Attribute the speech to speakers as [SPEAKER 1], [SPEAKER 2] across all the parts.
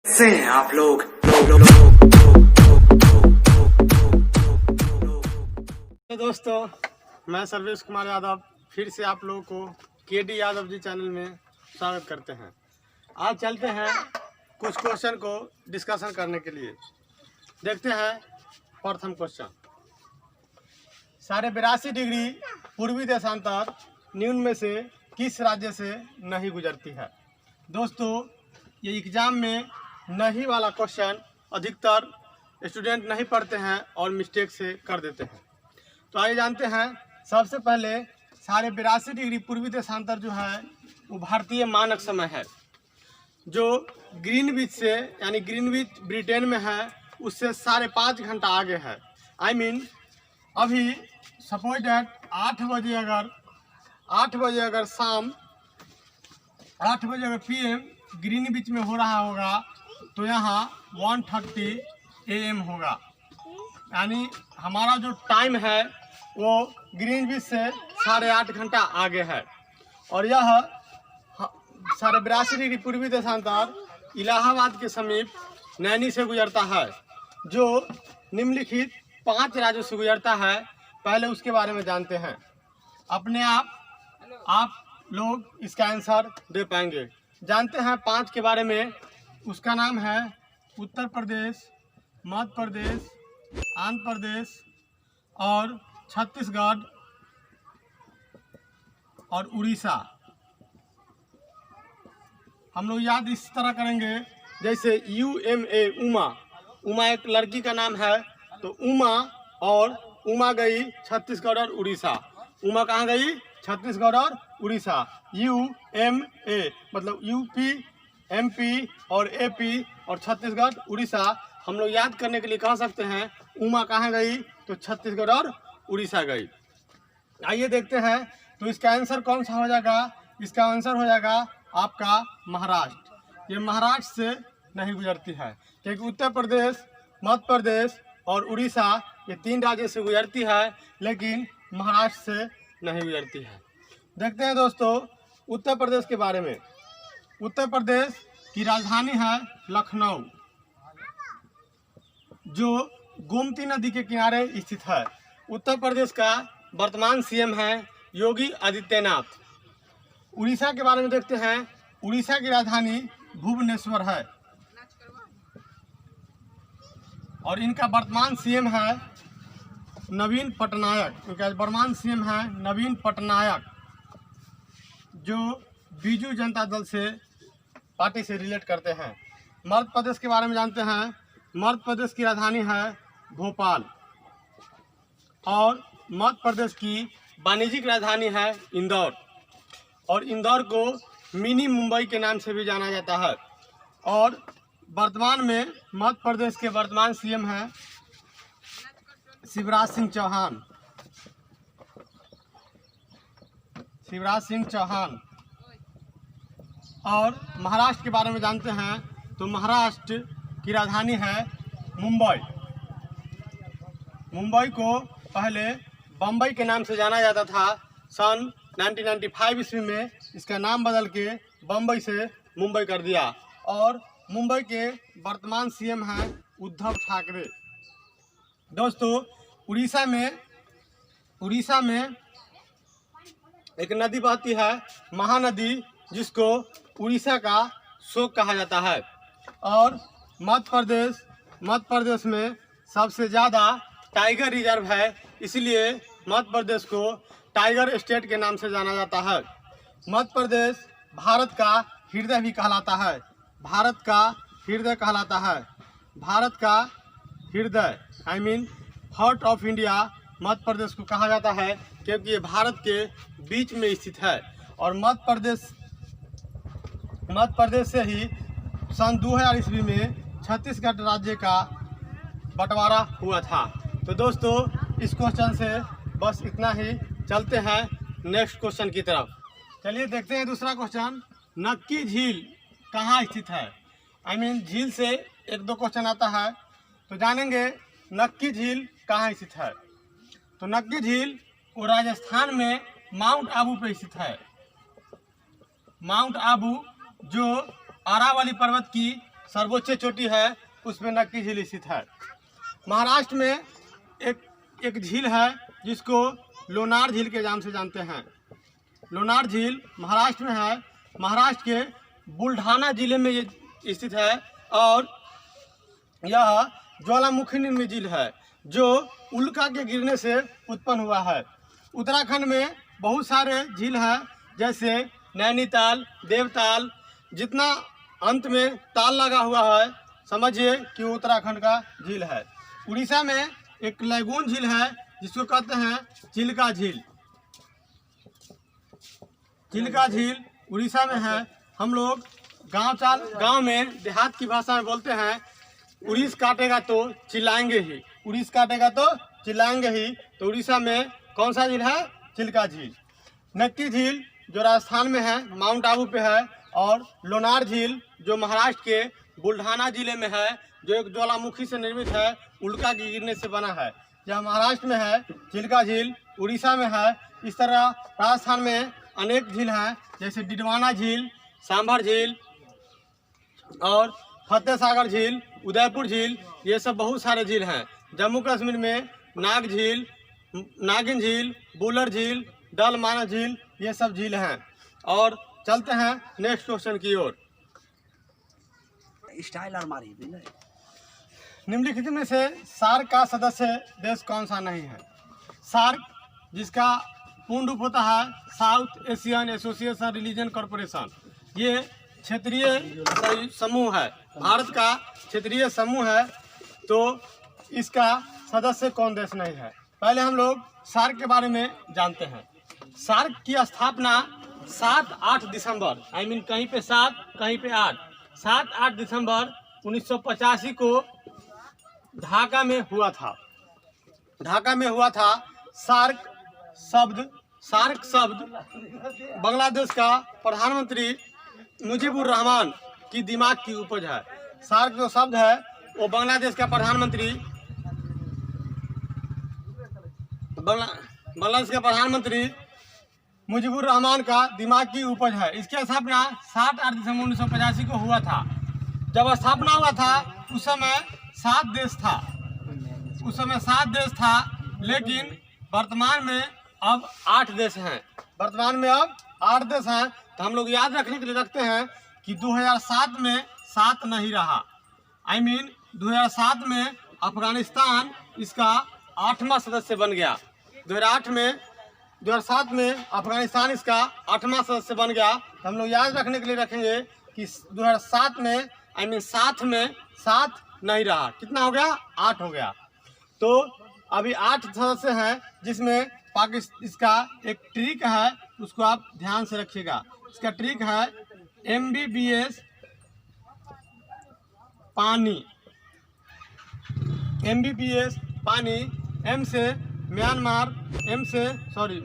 [SPEAKER 1] से हैं आप लोग
[SPEAKER 2] तो दोस्तों, मैं सर्वेश कुमार यादव फिर से आप लोगों को केडी यादव जी चैनल में स्वागत करते हैं। आज चलते हैं कुछ क्वेश्चन को डिस्कशन करने के लिए। देखते हैं प्रथम क्वेश्चन। 82.5 डिग्री पूर्वी देशांतर न्यून में से किस राज्य से नहीं गुजरती है? दोस्तों, ये एग्जाम में नहीं वाला क्वेश्चन अधिकतर स्टूडेंट नहीं पढ़ते हैं और मिस्टेक से कर देते हैं। तो आइए जानते हैं। सबसे पहले 82.5 डिग्री पूर्वी देशांतर जो है वो भारतीय मानक समय है, जो ग्रीनविच से यानी ग्रीनविच ब्रिटेन में है उससे 5.5 घंटा आगे है। अभी सपोज डैट 8 बजे अगर शाम 8 बजे अगर PM ग्रीनविच में हो रहा होगा तो यहाँ 1:30 AM होगा। यानी हमारा जो टाइम है वो ग्रीनविच से 8.5 घंटा आगे है। और यह 82.5 डिग्री पूर्वी देशांतर इलाहाबाद के समीप नैनी से गुजरता है, जो निम्नलिखित 5 राज्यों से गुजरता है। पहले उसके बारे में जानते हैं। अपने आप लोग इसका आंसर दे पाएंगे। जानते हैं 5 के बारे में। उसका नाम है उत्तर प्रदेश, मध्य प्रदेश, आंध्र प्रदेश और छत्तीसगढ़ और उड़ीसा। हम लोग याद इस तरह करेंगे जैसे UMA उमा एक लड़की का नाम है, तो उमा गई छत्तीसगढ़ और उड़ीसा। उमा कहाँ गई? छत्तीसगढ़ और उड़ीसा। UMA मतलब UP, MP और AP और छत्तीसगढ़ उड़ीसा। हम लोग याद करने के लिए कह सकते हैं उमा कहाँ गई? तो छत्तीसगढ़ और उड़ीसा गई। आइए देखते हैं तो इसका आंसर कौन सा हो जाएगा। इसका आंसर हो जाएगा आपका महाराष्ट्र। ये महाराष्ट्र से नहीं गुजरती है, क्योंकि उत्तर प्रदेश, मध्य प्रदेश और उड़ीसा ये 3 राज्यों से गुजरती है, लेकिन महाराष्ट्र से नहीं गुजरती है। देखते हैं दोस्तों उत्तर प्रदेश के बारे में। उत्तर प्रदेश की राजधानी है लखनऊ, जो गोमती नदी के किनारे स्थित है। उत्तर प्रदेश का वर्तमान CM है योगी आदित्यनाथ। उड़ीसा के बारे में देखते हैं। उड़ीसा की राजधानी भुवनेश्वर है और इनका वर्तमान CM है नवीन पटनायक। इनका वर्तमान CM है नवीन पटनायक, जो बीजू जनता दल से पार्टी से रिलेट करते हैं। मध्य प्रदेश के बारे में जानते हैं। मध्य प्रदेश की राजधानी है भोपाल और मध्य प्रदेश की वाणिज्यिक राजधानी है इंदौर, और इंदौर को मिनी मुंबई के नाम से भी जाना जाता है। और वर्तमान में मध्य प्रदेश के वर्तमान CM है शिवराज सिंह चौहान। और महाराष्ट्र के बारे में जानते हैं तो महाराष्ट्र की राजधानी है मुंबई। मुंबई को पहले बम्बई के नाम से जाना जाता था। सन 1995 ईस्वी में इसका नाम बदल के बम्बई से मुंबई कर दिया। और मुंबई के वर्तमान CM हैं उद्धव ठाकरे। दोस्तों, उड़ीसा में एक नदी बहती है महानदी, जिसको उड़ीसा का शोक कहा जाता है। और मध्य प्रदेश में सबसे ज़्यादा टाइगर रिजर्व है, इसलिए मध्य प्रदेश को टाइगर स्टेट के नाम से जाना जाता है। मध्य प्रदेश भारत का हृदय भी कहलाता है। भारत का हृदय heart of India Madhya Pradesh को कहा जाता है, क्योंकि ये भारत के बीच में स्थित है। और मध्य प्रदेश से ही सन 2000 ईस्वी में छत्तीसगढ़ राज्य का बंटवारा हुआ था। तो दोस्तों, इस क्वेश्चन से बस इतना ही। चलते हैं नेक्स्ट क्वेश्चन की तरफ। चलिए देखते हैं दूसरा क्वेश्चन। नक्की झील कहाँ स्थित है? झील से 1-2 क्वेश्चन आता है, तो जानेंगे नक्की झील कहाँ स्थित है। तो नक्की झील वो राजस्थान में माउंट आबू पे स्थित है। माउंट आबू जो अरावली पर्वत की सर्वोच्च चोटी है उसमें नक्की झील स्थित है। महाराष्ट्र में एक झील है जिसको लोनार झील के नाम से जानते हैं। लोनार झील महाराष्ट्र में है। महाराष्ट्र के बुल्ढाना जिले में ये स्थित है और यह ज्वालामुखी निर्मित झील है जो उल्का के गिरने से उत्पन्न हुआ है। उत्तराखंड में बहुत सारे झील हैं जैसे नैनीताल, देवताल, जितना अंत में ताल लगा हुआ है समझिए कि वो उत्तराखंड का झील है। उड़ीसा में एक लैगून झील है जिसको कहते हैं चिल्का झील। चिल्का झील उड़ीसा में है। हम लोग गांव में देहात की भाषा में बोलते हैं उड़ीस काटेगा तो चिल्लाएंगे ही, उड़ीस काटेगा तो चिल्लाएंगे ही। तो उड़ीसा में कौन सा झील है? चिल्का झील। नक्की झील जो राजस्थान में है, माउंट आबू पे है, और लोनार झील जो महाराष्ट्र के बुल्ढाना जिले में है, जो एक ज्वालामुखी से निर्मित है, उल्का के गिरने से बना है। यह महाराष्ट्र में है। चिल्का झील उड़ीसा में है। इस तरह राजस्थान में अनेक झील हैं जैसे डिडवाना झील, सांभर झील और फतेह सागर झील, उदयपुर झील, ये सब बहुत सारे झील हैं। जम्मू कश्मीर में नाग झील, नागिन झील, बुलर झील, डल माना झील, ये सब झील हैं। और चलते हैं नेक्स्ट क्वेश्चन की ओर। निम्नलिखित में से सार्क का सदस्य देश कौन सा नहीं है? सार्क जिसका पूर्ण रूप होता है south Asian association religion corporation, ये क्षेत्रीय समूह है, भारत का क्षेत्रीय समूह है। तो इसका सदस्य कौन देश नहीं है? पहले हम लोग सार्क के बारे में जानते हैं। सार्क की स्थापना 7-8 दिसंबर, कहीं पे 7 कहीं पे 8, 7-8 दिसंबर 1985 को ढाका में हुआ था। ढाका में हुआ था। सार्क शब्द बांग्लादेश का प्रधानमंत्री मुजीबुर रहमान की दिमाग की उपज है। सार्क जो शब्द है वो बांग्लादेश का प्रधानमंत्री मुजीबुर रहमान का दिमाग की उपज है। इसकी स्थापना 7-8 दिसंबर 1985 को हुआ था। जब स्थापना हुआ था उस समय 7 देश था, लेकिन वर्तमान में अब 8 देश हैं। तो हम लोग याद रखने के लिए रखते हैं कि 2007 में 7 नहीं रहा। 2007 में अफगानिस्तान इसका 8वां सदस्य बन गया। 2007 में अफगानिस्तान इसका 8वां सदस्य बन गया। तो हम लोग याद रखने के लिए रखेंगे कि 2007 में 7 नहीं रहा। कितना हो गया? 8 हो गया। तो अभी 8 सदस्य हैं, जिसमें इसका एक ट्रिक है, उसको आप ध्यान से रखिएगा। इसका ट्रिक है MBBS पानी। M से म्यांमार,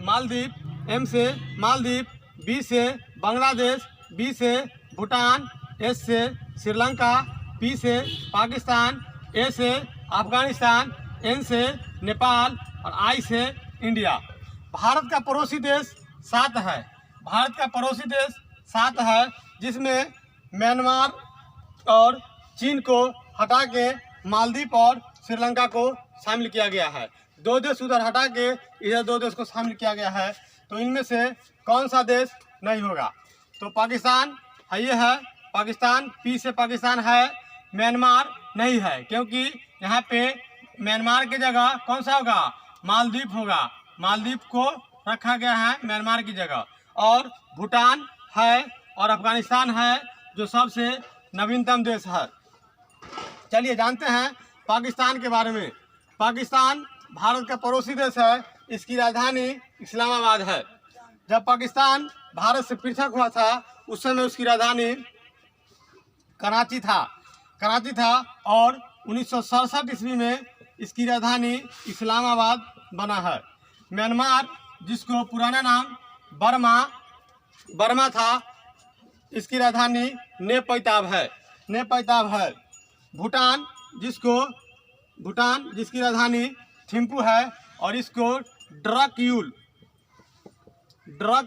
[SPEAKER 2] मालदीव, B से बांग्लादेश, B से भूटान, S से श्रीलंका, P से पाकिस्तान, A से अफगानिस्तान, N से नेपाल और I से इंडिया। भारत का पड़ोसी देश 7 है। जिसमें म्यांमार और चीन को हटा के मालदीव और श्रीलंका को शामिल किया गया है। 2 देश उधर हटा के इधर 2 देश को शामिल किया गया है। तो इनमें से कौन सा देश नहीं होगा? तो पाकिस्तान है, ये है पाकिस्तान। P से पाकिस्तान है। म्यांमार नहीं है, क्योंकि यहाँ पे म्यांमार की जगह कौन सा होगा? मालदीव होगा। मालदीव को रखा गया है म्यांमार की जगह। और भूटान है और अफगानिस्तान है, जो सबसे नवीनतम देश है। चलिए जानते हैं पाकिस्तान के बारे में। पाकिस्तान भारत का पड़ोसी देश है। इसकी राजधानी इस्लामाबाद है। जब पाकिस्तान भारत से पृथक हुआ था उस समय उसकी राजधानी कराची था और 1967 ईस्वी में इसकी राजधानी इस्लामाबाद बना है। म्यांमार, जिसको पुराना नाम बर्मा था, इसकी राजधानी नेपैताब है। भूटान, जिसकी राजधानी थिम्पू है और इसको ड्रक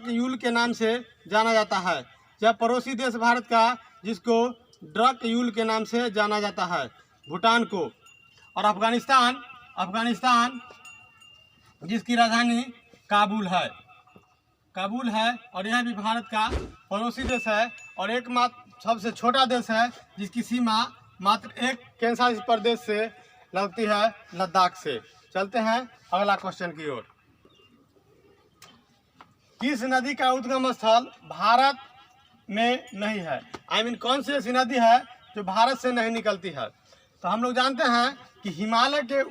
[SPEAKER 2] यूल के नाम से जाना जाता है। यह पड़ोसी देश भारत का, जिसको ड्रक यूल के नाम से जाना जाता है भूटान को। और अफगानिस्तान जिसकी राजधानी काबुल है और यह भी भारत का पड़ोसी देश है और एकमात्र सबसे छोटा देश है जिसकी सीमा मात्र एक केंद्रशासित प्रदेश से लगती है, लद्दाख से। चलते हैं अगला क्वेश्चन की ओर। किस नदी का उद्गम स्थल भारत में नहीं है? कौन सी ऐसी नदी है जो भारत से नहीं निकलती है? तो हम लोग जानते हैं कि हिमालय के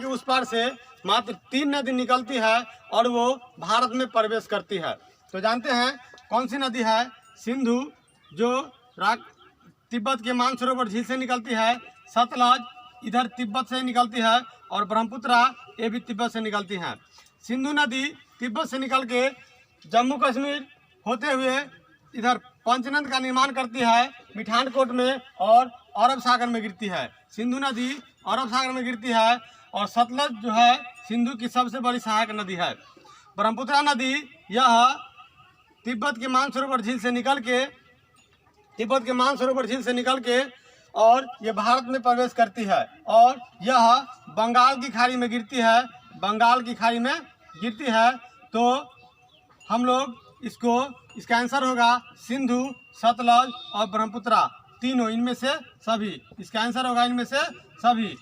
[SPEAKER 2] उस पार से मात्र 3 नदी निकलती है और वो भारत में प्रवेश करती है। तो जानते हैं कौन सी नदी है? सिंधु जो तिब्बत के मानसरोवर झील से निकलती है, सतलज इधर तिब्बत से निकलती है और ब्रह्मपुत्रा ये भी तिब्बत से निकलती हैं। सिंधु नदी तिब्बत से निकल के जम्मू कश्मीर होते हुए इधर पंचनद का निर्माण करती है मिठानकोट में और अरब सागर में गिरती है। सिंधु नदी अरब सागर में गिरती है और सतलज जो है सिंधु की सबसे बड़ी सहायक नदी है। ब्रह्मपुत्रा नदी यह तिब्बत के मानसरोवर झील से निकल के और ये भारत में प्रवेश करती है और यह बंगाल की खाड़ी में गिरती है। तो हम लोग इसका आंसर होगा सिंधु, सतलज और ब्रह्मपुत्रा, तीनों इनमें से सभी। इसका आंसर होगा इनमें से सभी।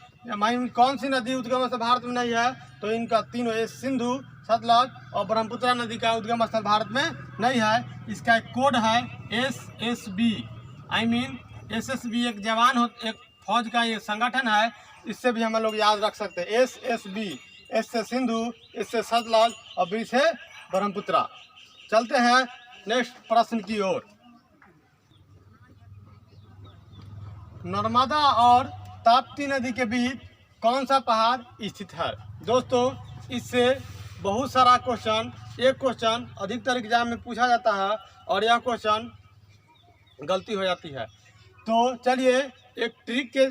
[SPEAKER 2] कौन सी नदी उद्गम स्थल भारत में नहीं है? तो इनका तीनों, सिंधु, सतलज और ब्रह्मपुत्रा नदी का उद्गम स्थल भारत में नहीं है। इसका एक कोड है SSB। SSB एक फौज का ये संगठन है, इससे भी हम लोग याद रख सकते हैं। SSB, एस से सिंधु, एस से सतलज और बी से ब्रह्मपुत्रा। चलते हैं नेक्स्ट प्रश्न की ओर। नर्मदा और ताप्ती नदी के बीच कौन सा पहाड़ स्थित है? दोस्तों, इससे बहुत सारा एक क्वेश्चन अधिकतर एग्जाम में पूछा जाता है और यह क्वेश्चन गलती हो जाती है। तो चलिए एक ट्रिक के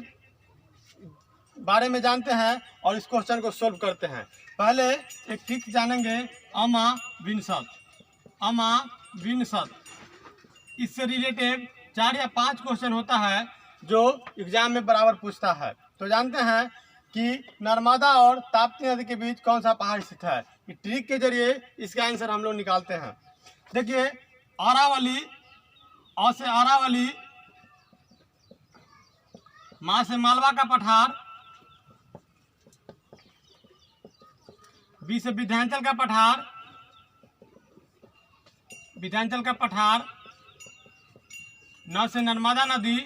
[SPEAKER 2] बारे में जानते हैं और इस क्वेश्चन को सोल्व करते हैं। पहले एक ट्रिक जानेंगे, अमाविन्शत। इससे रिलेटेड 4 या 5 क्वेश्चन होता है जो एग्जाम में बराबर पूछता है। तो जानते हैं कि नर्मदा और ताप्ती नदी के बीच कौन सा पहाड़ स्थित है। इस ट्रिक के जरिए इसका आंसर हम लोग निकालते हैं। देखिए, अरावली, अ से अरावली, माँ से मालवा का पठार, बी से विंध्याचल का पठार, न से नर्मदा नदी,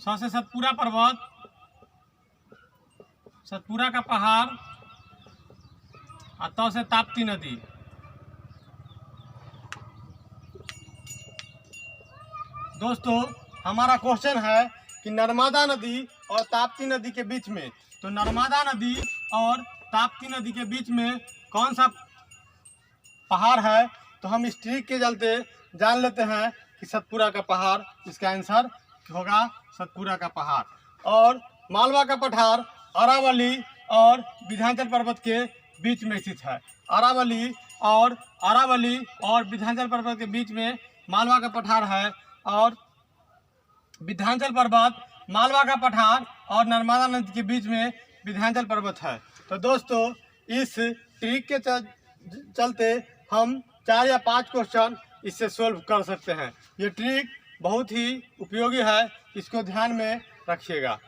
[SPEAKER 2] स से सतपुरा पर्वत, सतपुरा का पहाड़ और त से ताप्ती नदी। दोस्तों, हमारा क्वेश्चन है कि नर्मदा नदी और ताप्ती नदी के बीच में, तो नर्मदा नदी और ताप्ती नदी के बीच में कौन सा पहाड़ है? तो हम इस ट्रिक के चलते जान लेते हैं कि सतपुरा का पहाड़ इसका आंसर होगा, सतपुरा का पहाड़। और मालवा का पठार अरावली और विंध्याचल पर्वत के बीच में स्थित है। अरावली और विंध्याचल पर्वत के बीच में मालवा का पठार है और विंध्याचल पर्वत, मालवा का पठार और नर्मदा नदी के बीच में विंध्याचल पर्वत है। तो दोस्तों, इस ट्रिक के चलते हम 4 या 5 क्वेश्चन इससे सोल्व कर सकते हैं। ये ट्रिक बहुत ही उपयोगी है, इसको ध्यान में रखिएगा।